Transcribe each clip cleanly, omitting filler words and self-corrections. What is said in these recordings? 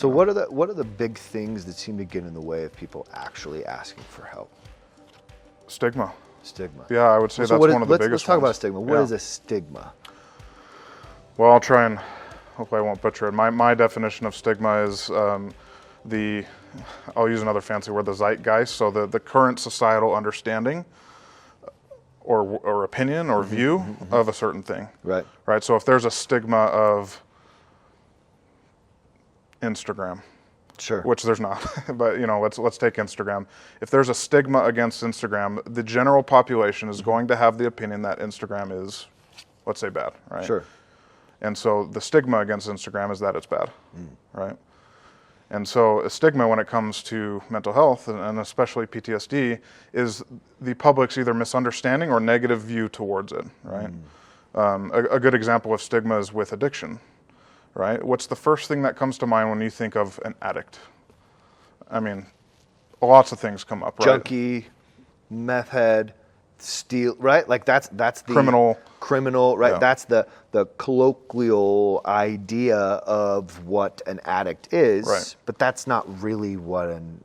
So what are the big things that seem to get in the way of people actually asking for help? Stigma. Stigma. Yeah, I would say So that's one of the biggest Let's talk about ones. stigma. What is a stigma? Well, I'll try and hopefully I won't butcher it. My definition of stigma is I'll use another fancy word, the zeitgeist. So the current societal understanding or opinion or view of a certain thing. Right. Right. So if there's a stigma of Instagram, Sure. which there's not, but let's take Instagram. If there's a stigma against Instagram, the general population is going to have the opinion that Instagram is, let's say, bad, right? Sure. And so the stigma against Instagram is that it's bad, right? And so a stigma when it comes to mental health, and especially PTSD, is the public's either misunderstanding or negative view towards it, right? A good example of stigma is with addiction, right? What's the first thing that comes to mind when you think of an addict? I mean, lots of things come up, right? Junkie, meth head, steal, right? Like that's the criminal, right? Yeah. That's the colloquial idea of what an addict is, Right. but that's not really what an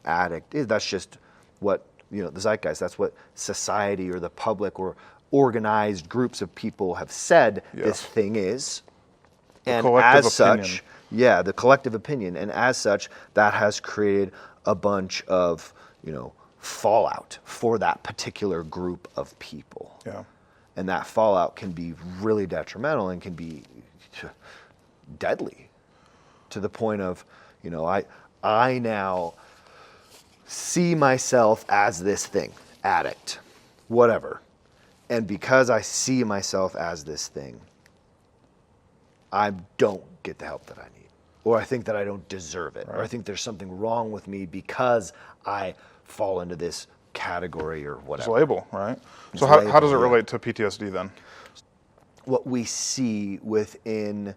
addict is. That's just what, the zeitgeist, that's what society or the public or organized groups of people have said this thing is. And as such, the collective opinion, and as such, that has created a bunch of, fallout for that particular group of people. Yeah. And that fallout can be really detrimental and can be deadly to the point of, I now see myself as this thing, addict, whatever. And because I see myself as this thing, I don't get the help that I need. Or I think that I don't deserve it. Right. Or I think there's something wrong with me because I fall into this category or whatever. It's a label, right? So how does it relate to PTSD then? What we see within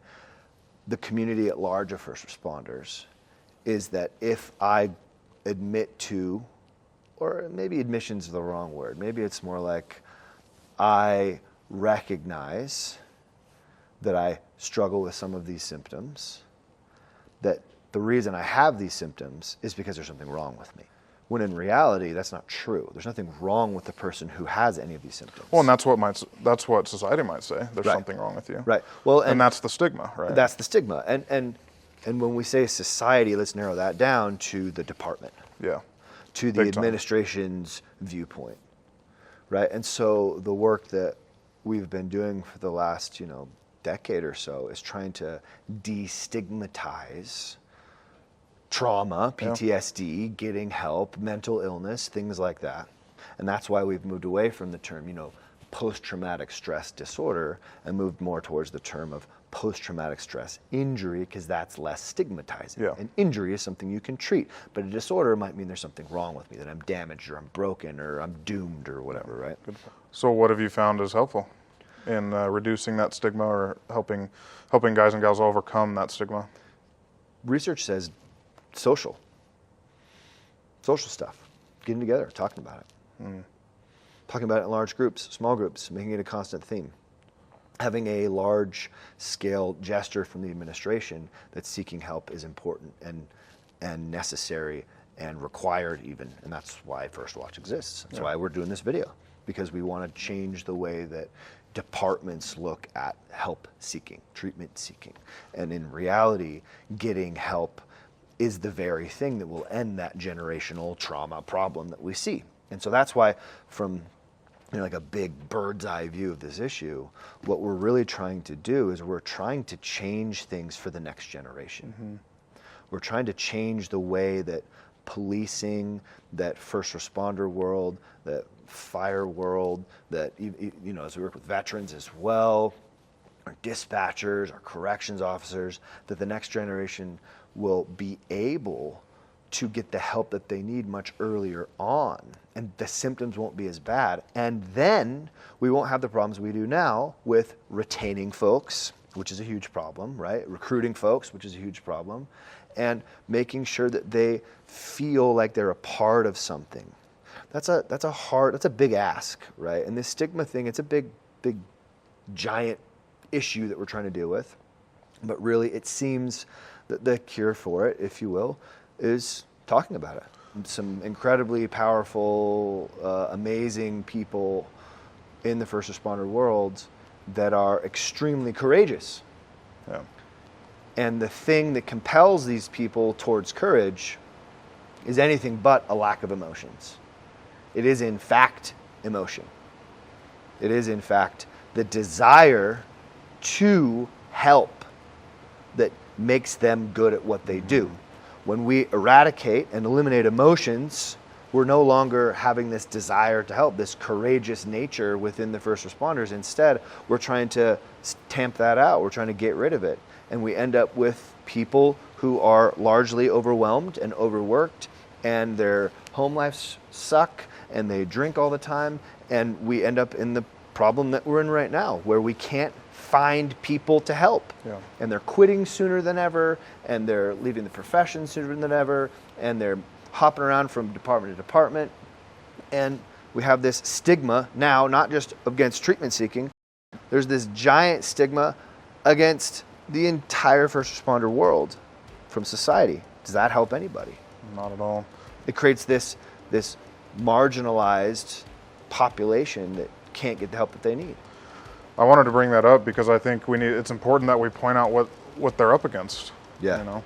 the community at large of first responders is that if I admit to, or maybe admission's the wrong word, maybe it's more like I recognize that I struggle with some of these symptoms, that the reason I have these symptoms is because there's something wrong with me. When in reality, that's not true. There's nothing wrong with the person who has any of these symptoms. Well, and that's what society might say. There's something wrong with you. Right. Well, and that's the stigma, right? That's the stigma. And when we say society, let's narrow that down to the department. Yeah. To the administration's viewpoint. Right? And so the work that we've been doing for the last, decade or so is trying to destigmatize trauma, PTSD, getting help, mental illness, things like that. And that's why we've moved away from the term, post-traumatic stress disorder and moved more towards the term of post-traumatic stress injury, because that's less stigmatizing. Yeah. An injury is something you can treat, but a disorder might mean there's something wrong with me, that I'm damaged or I'm broken or I'm doomed or whatever, right? Good. So what have you found is helpful in reducing that stigma or helping guys and gals overcome that stigma? Research says social stuff, getting together, talking about it. Talking about it in large groups, small groups, making it a constant theme. Having a large-scale gesture from the administration that seeking help is important and necessary and required even, and that's why First Watch exists. That's why we're doing this video, because we want to change the way that departments look at help seeking, treatment seeking. And in reality, getting help is the very thing that will end that generational trauma problem that we see. And so that's why, from like a big bird's eye view of this issue, what we're really trying to do is we're trying to change things for the next generation. We're trying to change the way that policing, that first responder world, that fire world, that, as we work with veterans as well, our dispatchers, our corrections officers, that the next generation will be able to get the help that they need much earlier on, and the symptoms won't be as bad. And then we won't have the problems we do now with retaining folks, which is a huge problem, right? Recruiting folks, which is a huge problem, and making sure that they feel like they're a part of something. That's a big ask, right? And this stigma thing, it's a big, giant issue that we're trying to deal with. But really, it seems that the cure for it, if you will, is talking about it. Some incredibly powerful, amazing people in the first responder world that are extremely courageous. Yeah. And the thing that compels these people towards courage is anything but a lack of emotions. It is, in fact, emotion. It is, in fact, the desire to help that makes them good at what they do. When we eradicate and eliminate emotions, we're no longer having this desire to help, this courageous nature within the first responders. Instead, we're trying to tamp that out. We're trying to get rid of it. And we end up with people who are largely overwhelmed and overworked, and their home lives suck, and they drink all the time, and we end up in the problem that we're in right now, where we can't find people to help. Yeah. And they're quitting sooner than ever, and they're leaving the profession sooner than ever, and they're hopping around from department to department. And we have this stigma now, not just against treatment seeking, there's this giant stigma against the entire first responder world from society. Does that help anybody? Not at all. It creates this marginalized population that can't get the help that they need. I wanted to bring that up because I think it's important that we point out what they're up against. Yeah. You know?